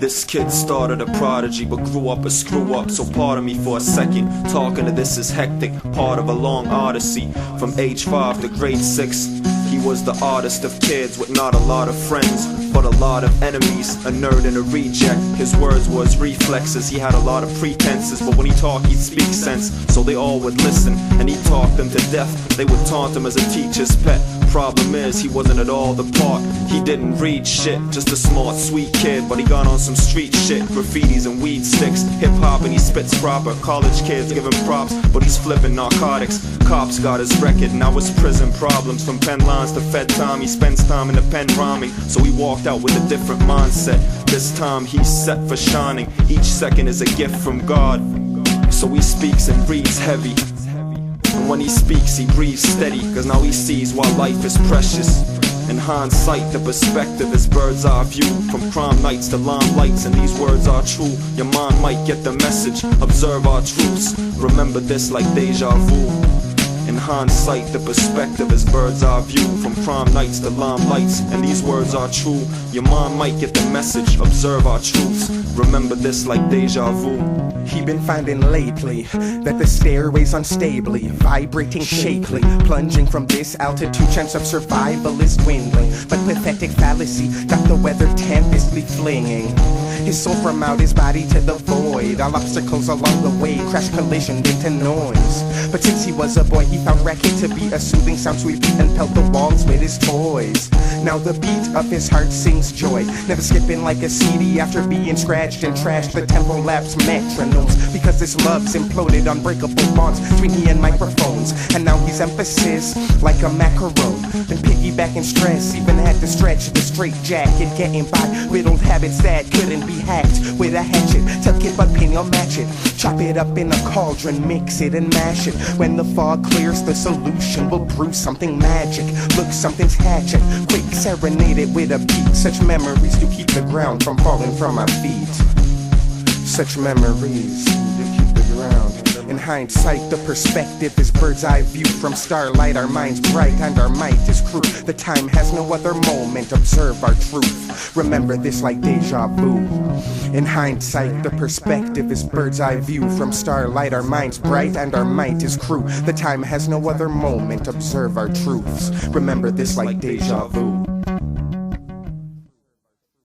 This kid started a prodigy but grew up a screw up, so pardon me for a second. Talking to this is hectic, part of a long odyssey. From age 5 to grade 6, he was the artist of kids with not a lot of friends, but a lot of enemies, a nerd and a reject. His words was reflexes, he had a lot of pretenses, but when he talked he'd speak sense, so they all would listen, and he talked them to death. They would taunt him as a teacher's pet. Problem is, he wasn't at all the part. He didn't read shit, just a smart, sweet kid, but he got on some street shit, graffitis and weed sticks, hip-hop, and he spits proper. College kids give him props, but he's flipping narcotics. Cops got his record, now it's prison problems. From pen lines to fed time, he spends time in the pen rhyming, so he walked out with a different mindset. This time he's set for shining, each second is a gift from God. So he speaks and breathes heavy, and when he speaks he breathes steady, cause now he sees why life is precious. In hindsight, the perspective is bird's eye view. From crime nights to limelights, and these words are true. Your mind might get the message, observe our truths. Remember this like deja vu. In hindsight, the perspective is bird's eye view. From crime nights to limelights, and these words are true. Your mind might get the message, observe our truths. Remember this like deja vu. He been finding lately that the stairway's unstably, vibrating shakily, plunging from this altitude, chance of survival is dwindling. But pathetic fallacy got the weather tempestly flinging his soul from out his body to the void. All obstacles along the way crash collisioned into noise. But since he was a boy, he found racket to be a soothing sound, so he beat and pelt the walls with his toys. Now the beat of his heart sings joy, never skipping like a CD after being scratched and trashed. The tempo laps metronomes, because this love's imploded unbreakable bonds between he and microphones. And now he's emphasis like a macaron, been piggybacking stress, even had to stretch the straight jacket, getting by with old habits that couldn't be hacked with a hatchet. Tuck it but pin or match it, chop it up in a cauldron, mix it and mash it. When the fog clears, the solution will brew something magic. Look, something's hatching, quick serenade it with a beat. Such memories to keep the ground from falling from our feet. Such memories to keep the ground. In hindsight, the perspective is bird's eye view. From starlight, our minds bright and our might is crude. The time has no other moment, observe our truth. Remember this like deja vu. In hindsight, the perspective is bird's eye view. From starlight, our minds bright and our might is crude. The time has no other moment, observe our truths. Remember this like deja vu.